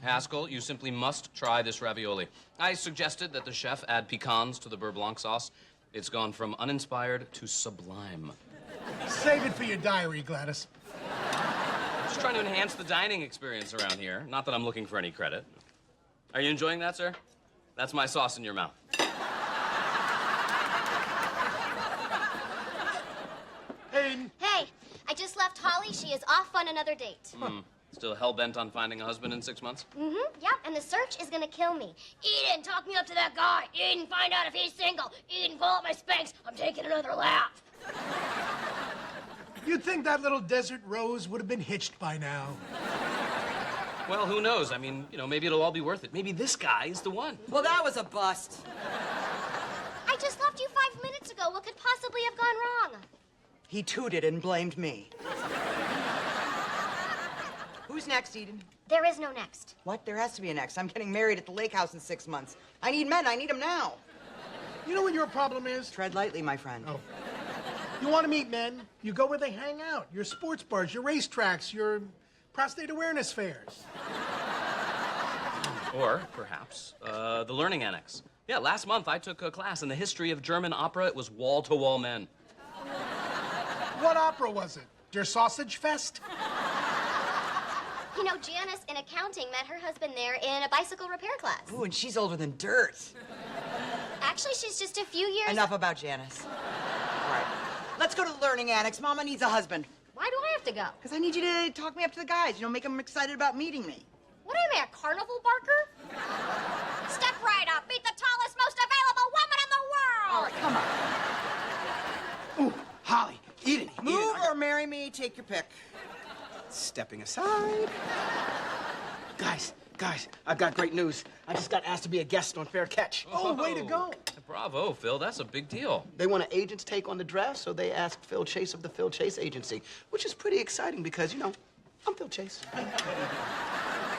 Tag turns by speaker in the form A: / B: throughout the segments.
A: Haskell, you simply must try this ravioli. I suggested that the chef add pecans to the beurre blanc sauce. It's gone from uninspired to sublime.
B: Save it for your diary, Gladys.
A: Just trying to enhance the dining experience around here. Not that I'm looking for any credit. Are you enjoying that, sir? That's my sauce in your mouth.
B: Hayden.
C: Hey, I just left Holly. She is off on another date.
A: Still hell-bent on finding a husband in 6 months?
C: Yep, and the search is gonna kill me. Eden, talk me up to that guy. Eden, find out if he's single. Eden, pull up my Spanx. I'm taking another lap.
B: You'd think that little desert rose would have been hitched by now.
A: Well, who knows? I mean, you know, maybe it'll all be worth it. Maybe this guy is the one.
D: Well, that was a bust.
C: I just left you 5 minutes ago. What could possibly have gone wrong?
D: He tooted and blamed me. Who's next, Eden?
C: There is no next.
D: What? There has to be a next. I'm getting married at the lake house in 6 months. I need men. I need them now.
B: You know what your problem is?
D: Tread lightly, my friend.
B: Oh. You want to meet men? You go where they hang out. Your sports bars, your racetracks, your prostate awareness fairs.
A: Or, perhaps, the Learning Annex. Yeah, last month I took a class in the history of German opera. It was wall-to-wall men.
B: What opera was it? Der Sausage Fest?
C: You know, Janice in accounting met her husband there in a bicycle repair class.
D: Ooh, and she's older than dirt.
C: Actually, she's just a few years...
D: Enough about Janice. All right. Let's go to the Learning Annex. Mama needs a husband.
C: Why do I have to go?
D: Because I need you to talk me up to the guys. You know, make them excited about meeting me.
C: What am I, a carnival barker? Step right up. Meet the tallest, most available woman in the world.
D: All right, come on.
E: Ooh, Holly, Eden.
D: Move or marry me. Take your pick.
E: Stepping aside. Guys, I've got great news. I just got asked to be a guest on Fair Catch.
B: Oh, way to go.
A: Bravo, Phil. That's a big deal.
E: They want an agent's take on the draft, so they asked Phil Chase of the Phil Chase Agency, which is pretty exciting because, you know, I'm Phil Chase.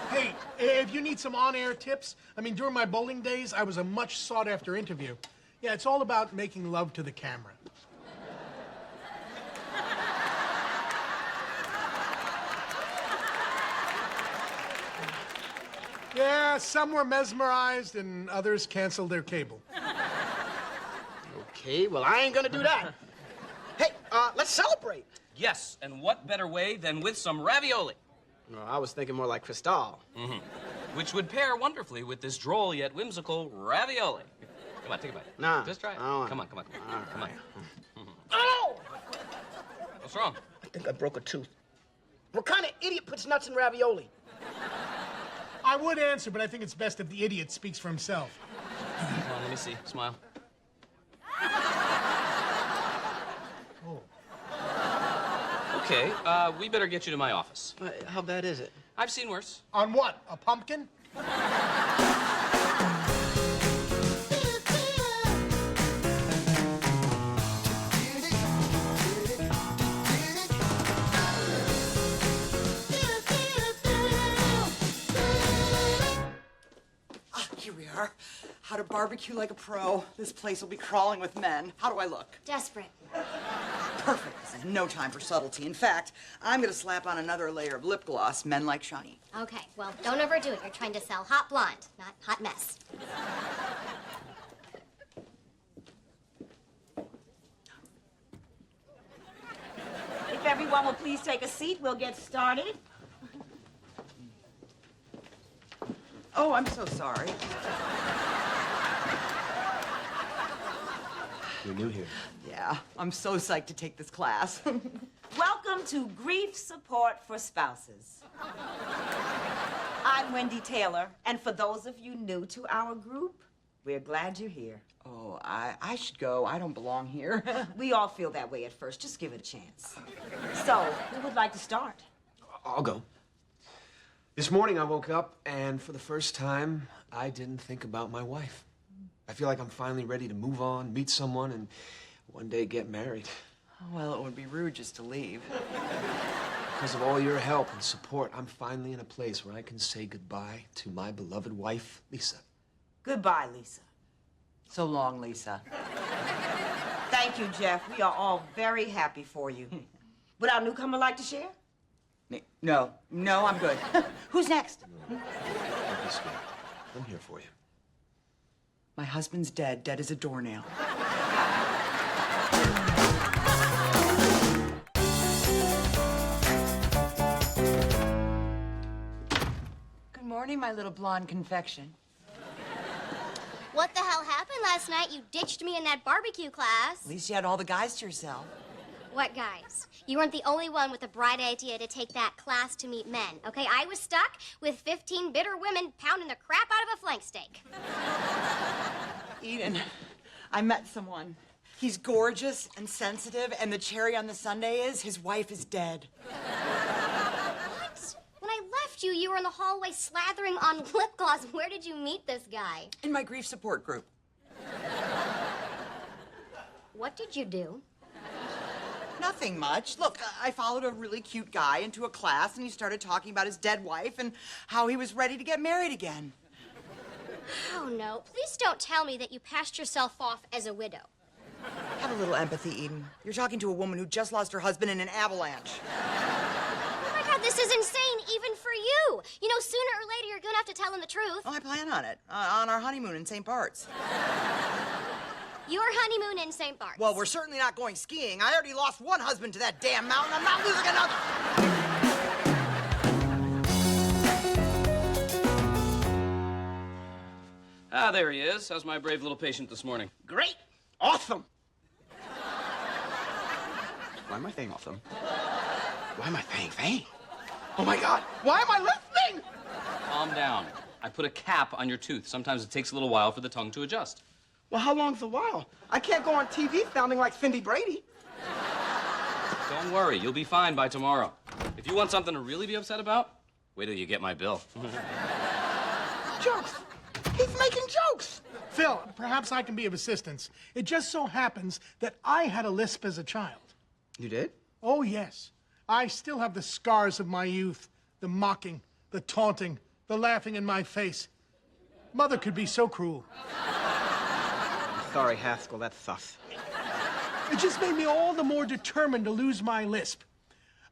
B: Hey, if you need some on-air tips, I mean, during my bowling days, I was a much sought-after interview. Yeah, it's all about making love to the camera. Yeah, some were mesmerized and others canceled their cable.
E: Okay, well, I ain't gonna do that. Hey, let's celebrate.
A: Yes, and what better way than with some ravioli?
E: No, I was thinking more like Cristal.
A: Which would pair wonderfully with this droll yet whimsical ravioli. Come on, take a bite.
E: Nah.
A: Just try it.
E: I don't want
A: Come
E: it.
A: on, come on, come on.
E: All right.
A: Come on.
E: Oh!
A: What's wrong?
E: I think I broke a tooth. What kind of idiot puts nuts in ravioli?
B: I would answer, but I think it's best if the idiot speaks for himself.
A: Come on, let me see. Smile.
B: Oh.
A: Okay, we better get you to my office.
E: How bad is it?
A: I've seen worse.
B: On what? A pumpkin?
D: Here we are. How to barbecue like a pro. This place will be crawling with men. How do I look?
C: Desperate.
D: Perfect. This is no time for subtlety. In fact, I'm going to slap on another layer of lip gloss. Men like shiny.
C: Okay, well, don't overdo it. You're trying to sell hot blonde, not hot mess.
F: If everyone will please take a seat, we'll get started.
D: Oh, I'm so sorry.
E: You're new here.
D: Yeah, I'm so psyched to take this class.
F: Welcome to Grief Support for Spouses. I'm Wendy Taylor, and for those of you new to our group, we're glad you're here.
D: Oh, I should go. I don't belong here.
F: We all feel that way at first. Just give it a chance. So, who would like to start?
G: I'll go. This morning I woke up, and for the first time, I didn't think about my wife. I feel like I'm finally ready to move on, meet someone, and one day get married.
D: Well, it would be rude just to leave.
G: Because of all your help and support, I'm finally in a place where I can say goodbye to my beloved wife, Lisa.
F: Goodbye, Lisa.
D: So long, Lisa.
F: Thank you, Jeff. We are all very happy for you. Would our newcomer like to share?
D: No, I'm good. Who's next?
G: be scared. I'm here for you.
D: My husband's dead, dead as a doornail. Good morning, my little blonde confection.
C: What the hell happened last night? You ditched me in that barbecue class.
D: At least you had all the guys to yourself.
C: What guys? You weren't the only one with a bright idea to take that class to meet men, okay? I was stuck with 15 bitter women pounding the crap out of a flank steak.
D: Eden, I met someone. He's gorgeous and sensitive, and the cherry on the sundae is his wife is dead.
C: What? When I left you, you were in the hallway slathering on lip gloss. Where did you meet this guy?
D: In my grief support group.
C: What did you do?
D: Nothing much. Look, I followed a really cute guy into a class, and he started talking about his dead wife and how he was ready to get married again.
C: Oh, no. Please don't tell me that you passed yourself off as a widow.
D: Have a little empathy, Eden. You're talking to a woman who just lost her husband in an avalanche.
C: Oh, my God, this is insane, even for you. You know, sooner or later, you're going to have to tell him the truth.
D: Oh, I plan on it. On our honeymoon in St. Bart's.
C: Your honeymoon in St. Bart's.
D: Well, we're certainly not going skiing. I already lost one husband to that damn mountain. I'm not losing another.
A: Ah, there he is. How's my brave little patient this morning?
E: Great. Awesome. Why am I saying awesome? Why am I saying fame? Oh, my God. Why am I listening?
A: Calm down. I put a cap on your tooth. Sometimes it takes a little while for the tongue to adjust.
E: Well, how long's a while? I can't go on TV sounding like Cindy Brady.
A: Don't worry, you'll be fine by tomorrow. If you want something to really be upset about, wait till you get my bill.
E: Jokes. He's making jokes.
B: Phil, perhaps I can be of assistance. It just so happens that I had a lisp as a child.
E: You did?
B: Oh, yes. I still have the scars of my youth. The mocking, the taunting, the laughing in my face. Mother could be so cruel.
E: Sorry, Haskell, that's sus.
B: It just made me all the more determined to lose my lisp.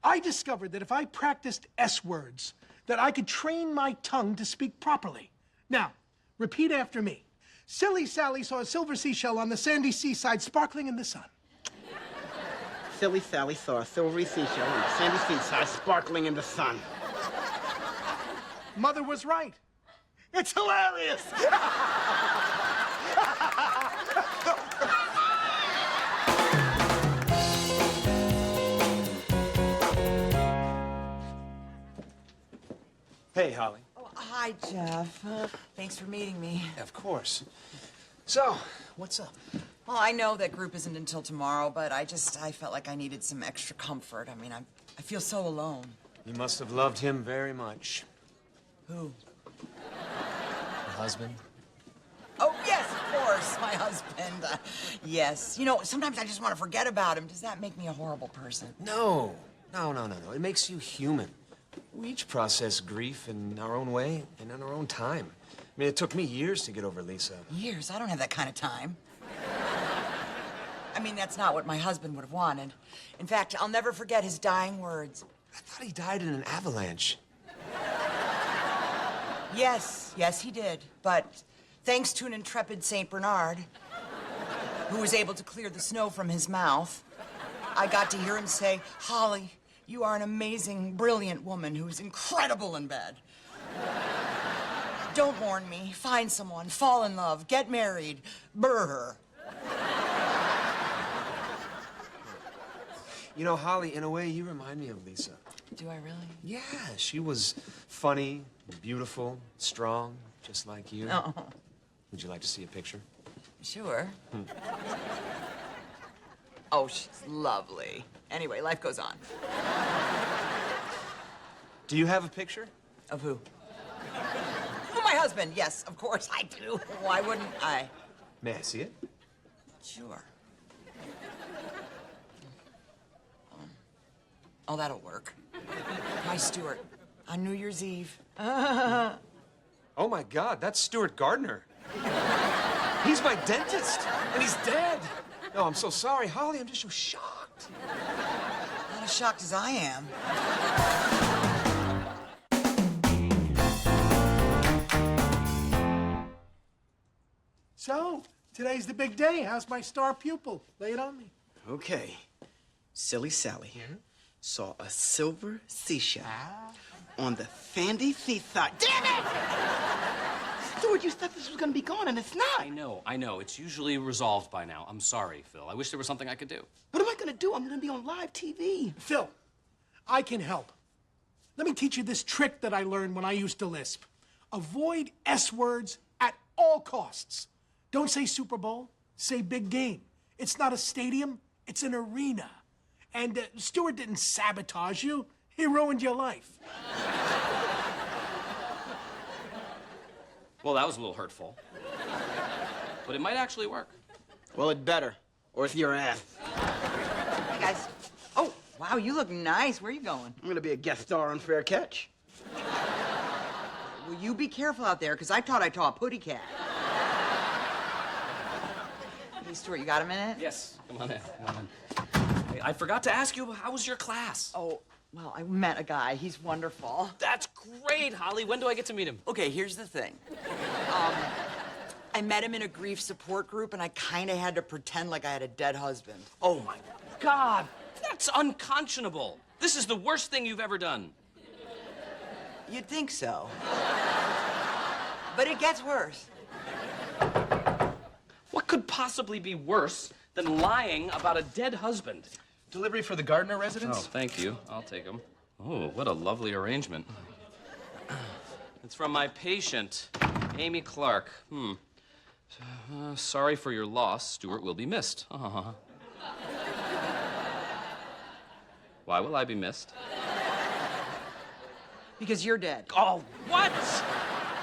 B: I discovered that if I practiced S words, that I could train my tongue to speak properly. Now, repeat after me. Silly Sally saw a silver seashell on the sandy seaside sparkling in the sun.
E: Silly Sally saw a silvery seashell on the sandy seaside sparkling in the sun.
B: Mother was right.
E: It's hilarious!
G: Hey, Holly.
D: Oh, hi, Jeff. Thanks for meeting me.
G: Of course. So, what's up?
D: Well, I know that group isn't until tomorrow, but I felt like I needed some extra comfort. I mean, I feel so alone.
G: You must have loved him very much.
D: Who?
G: Your husband?
D: Oh, yes, of course, my husband. Yes. You know, sometimes I just want to forget about him. Does that make me a horrible person?
G: No. No. It makes you human. We each process grief in our own way and in our own time. I mean, it took me years to get over Lisa.
D: Years? I don't have that kind of time. I mean, that's not what my husband would have wanted. In fact, I'll never forget his dying words.
G: I thought he died in an avalanche.
D: Yes, he did. But thanks to an intrepid St. Bernard, who was able to clear the snow from his mouth, I got to hear him say, "Holly, you are an amazing, brilliant woman who is incredible in bed. Don't mourn me. Find someone. Fall in love. Get married. Brr."
G: You know, Holly, in a way, you remind me of Lisa.
D: Do I really?
G: Yeah, she was funny, beautiful, strong, just like you.
D: Oh,
G: Would you like to see a picture?
D: sure. Oh, she's lovely. Anyway, life goes on.
G: Do you have a picture?
D: Of who? Oh, my husband. Yes, of course I do. Why wouldn't I?
G: May I see it?
D: Sure. Oh, that'll work. My Stuart, on New Year's Eve.
G: Oh, my God, that's Stuart Gardner. He's my dentist, and he's dead. No, I'm so sorry, Holly. I'm just so shocked.
D: Not as shocked as I am.
B: So, today's the big day. How's my star pupil? Lay it on me.
E: Okay. Silly Sally saw a silver seashell on the sandy seaside. Damn it! Stuart, you said this was gonna be gone, and it's not.
A: I know. It's usually resolved by now. I'm sorry, Phil. I wish there was something I could do.
E: What am I gonna do? I'm gonna be on live TV.
B: Phil, I can help. Let me teach you this trick that I learned when I used to lisp. Avoid S words at all costs. Don't say Super Bowl, say big game. It's not a stadium, it's an arena. And Stuart didn't sabotage you, he ruined your life.
A: Well, that was a little hurtful. But it might actually work.
E: Well, it better, or it's your ass.
D: Hey, guys. Oh, wow, you look nice. Where are you going?
E: I'm gonna be a guest star on Fair Catch.
D: Will you be careful out there, because I thought I saw a putty cat. Hey, Stuart, you got a minute?
A: Yes. Come on in. Hey, I forgot to ask you, how was your class?
D: Oh, well, I met a guy. He's wonderful.
A: That's great, Holly. When do I get to meet him?
D: Okay, here's the thing. I met him in a grief support group, and I kind of had to pretend like I had a dead husband.
A: Oh, my God. That's unconscionable. This is the worst thing you've ever done.
D: You'd think so. But it gets worse.
A: What could possibly be worse than lying about a dead husband?
H: Delivery for the Gardner
A: Oh,
H: residence?
A: thank you. I'll take them. Oh, what a lovely arrangement. It's from my patient, Amy Clark. Sorry for your loss. Stuart will be missed. Why will I be missed?
D: Because you're dead.
A: Oh, what?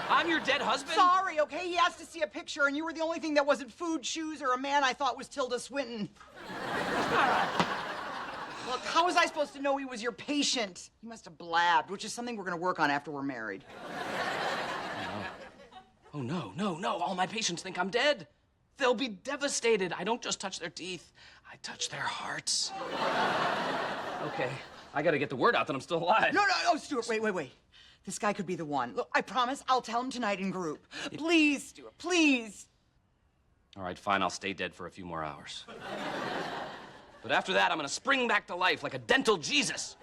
A: I'm your dead husband?
D: Sorry, okay? He asked to see a picture, and you were the only thing that wasn't food, shoes, or a man I thought was Tilda Swinton. Look, how was I supposed to know he was your patient? He must have blabbed, which is something we're gonna work on after we're married.
A: Oh, no. All my patients think I'm dead. They'll be devastated. I don't just touch their teeth. I touch their hearts. Okay, I gotta get the word out that I'm still alive.
D: No, Stuart, wait. This guy could be the one. Look, I promise I'll tell him tonight in group. Please, Stuart, please.
A: All right, fine, I'll stay dead for a few more hours. But after that, I'm gonna spring back to life like a dental Jesus.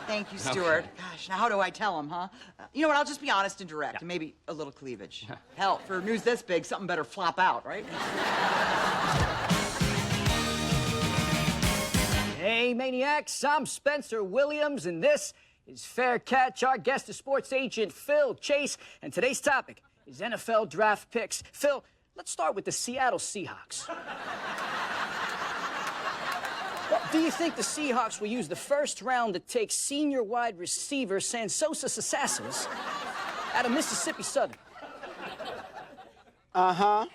D: Thank you, Stuart.
A: Okay.
D: Gosh, now how do I tell him, huh? You know what, I'll just be honest and direct, and maybe a little cleavage. Hell, for news this big, something better flop out, right?
I: Hey, Maniacs, I'm Spencer Williams, and this is Fair Catch. Our guest is sports agent Phil Chase, and today's topic is NFL draft picks. Phil, let's start with the Seattle Seahawks. Well, do you think the Seahawks will use the first round to take senior wide receiver Sansosa Sassasas out of Mississippi Southern?
E: Uh-huh.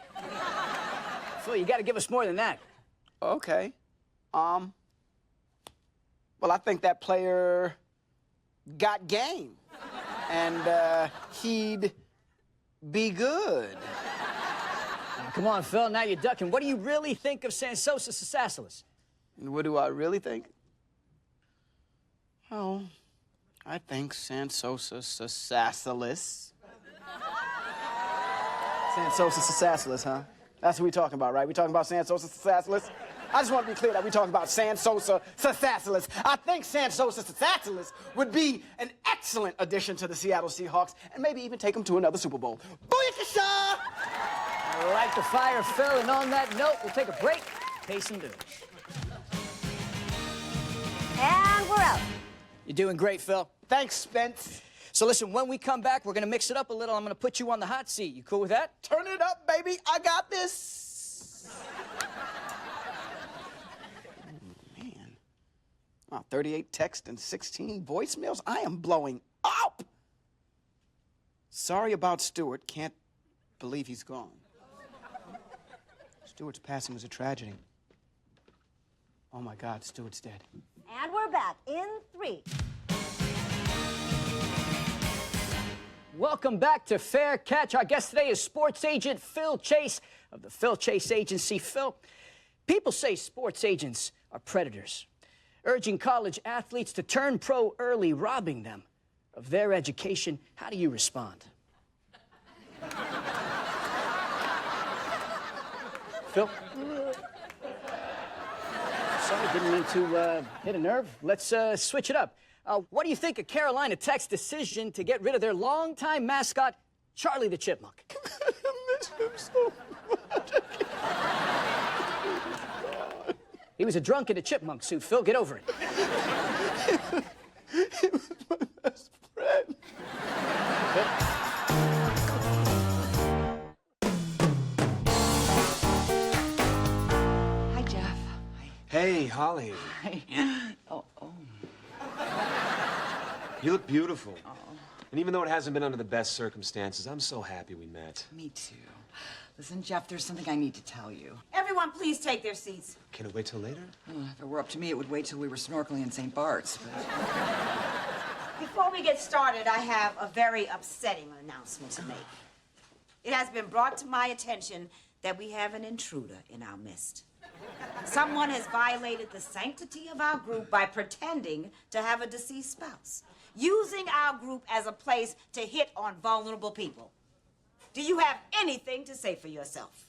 I: Phil, you got to give us more than that.
E: Okay. Well, I think that player got game. And, he'd be good.
I: Come on, Phil, now you're ducking. What do you really think of Sansosa Sassasas?
E: What do I really think? Oh, I think Sansosa Sassacilus. Sansosa Sassacilus, huh? That's what we're talking about, right? We talking about Sansosa Sassacilus? I just want to be clear that we're talking about Sansosa Sassacilus. I think Sansosa Sassacilus would be an excellent addition to the Seattle Seahawks and maybe even take them to another Super Bowl. Booyakasha!
I: I like the fire, Phil, and on that note, we'll take a break, pay some bills.
C: And we're out.
I: You're doing great, Phil.
E: Thanks, Spence.
I: So listen, when we come back, we're gonna mix it up a little. I'm gonna put you on the hot seat. You cool with that?
E: Turn it up, baby. I got this. Man. Wow, 38 texts and 16 voicemails. I am blowing up. Sorry about Stuart. Can't believe he's gone. Stuart's passing was a tragedy. Oh, my God, Stuart's dead.
C: And we're back in 3.
I: Welcome back to Fair Catch. Our guest today is sports agent Phil Chase of the Phil Chase Agency. Phil, people say sports agents are predators, urging college athletes to turn pro early, robbing them of their education. How do you respond? Phil? Sorry, didn't mean to hit a nerve. Let's switch it up. What do you think of Carolina Tech's decision to get rid of their longtime mascot, Charlie the Chipmunk?
E: I miss him so much.
I: He was a drunk in a chipmunk suit, Phil. Get over it.
E: He was my best friend.
D: Hi, Jeff.
G: Hey, Holly.
D: Hi. Oh.
G: You look beautiful. And even though it hasn't been under the best circumstances, I'm so happy we met.
D: Me too. Listen, Jeff, there's something I need to tell you.
F: Everyone, please take their seats.
G: Can it wait till later?
D: If it were up to me, it would wait till we were snorkeling in St. Bart's. But...
F: Before we get started, I have a very upsetting announcement to make. It has been brought to my attention that we have an intruder in our midst. Someone has violated the sanctity of our group by pretending to have a deceased spouse, using our group as a place to hit on vulnerable people. Do you have anything to say for yourself?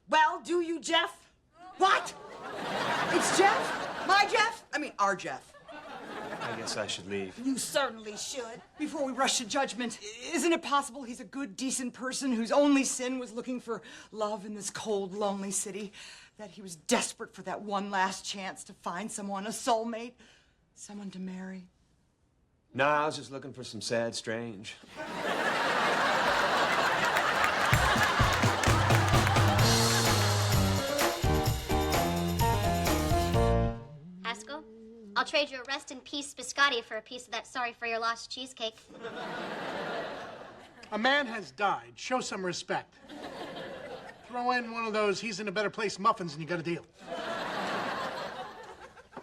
F: Well, do you, Jeff?
D: What? It's Jeff? My Jeff? I mean, our Jeff.
G: I guess I should leave.
F: You certainly should.
D: Before we rush to judgment, isn't it possible he's a good, decent person whose only sin was looking for love in this cold, lonely city? That he was desperate for that one last chance to find someone, a soulmate, someone to marry?
G: Nah, I was just looking for some sad strange.
C: Haskell, I'll trade you a rest in peace biscotti for a piece of that sorry for your lost cheesecake.
B: A man has died. Show some respect. Throw in one of those he's in a better place muffins and you got a deal.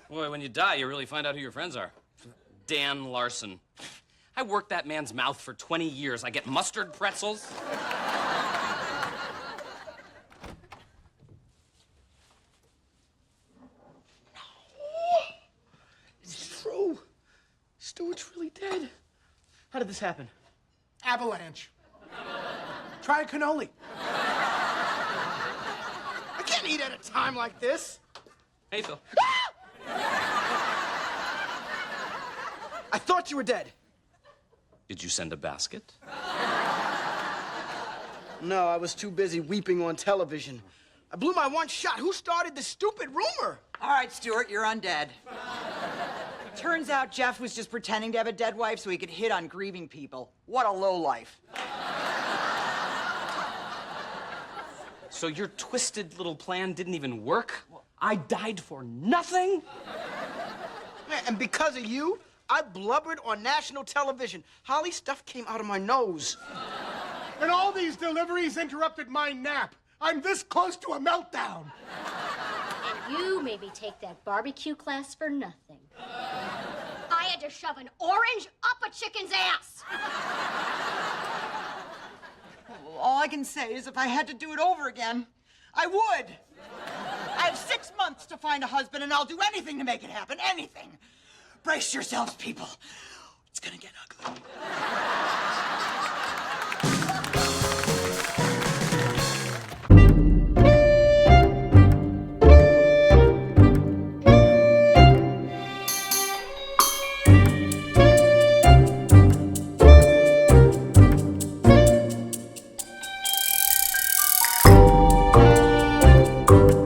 A: Boy, when you die, you really find out who your friends are. Dan Larson. I worked that man's mouth for 20 years. I get mustard pretzels.
E: It's true. Stuart's really dead. How did this happen?
B: Avalanche. Try a cannoli.
E: I can't eat at a time like this.
A: Hey, Phil.
E: I thought you were dead.
A: Did you send a basket?
E: No, I was too busy weeping on television. I blew my one shot. Who started this stupid rumor?
D: All right, Stuart, you're undead. Turns out Jeff was just pretending to have a dead wife so he could hit on grieving people. What a lowlife.
A: So your twisted little plan didn't even work? I died for nothing?
E: And because of you, I blubbered on national television. Holly, stuff came out of my nose.
B: And all these deliveries interrupted my nap. I'm this close to a meltdown.
C: And you maybe take that barbecue class for nothing. I had to shove an orange up a chicken's ass.
D: All I can say is if I had to do it over again, I would. I have 6 months to find a husband, and I'll do anything to make it happen. Anything. Brace yourselves, people. It's gonna get ugly.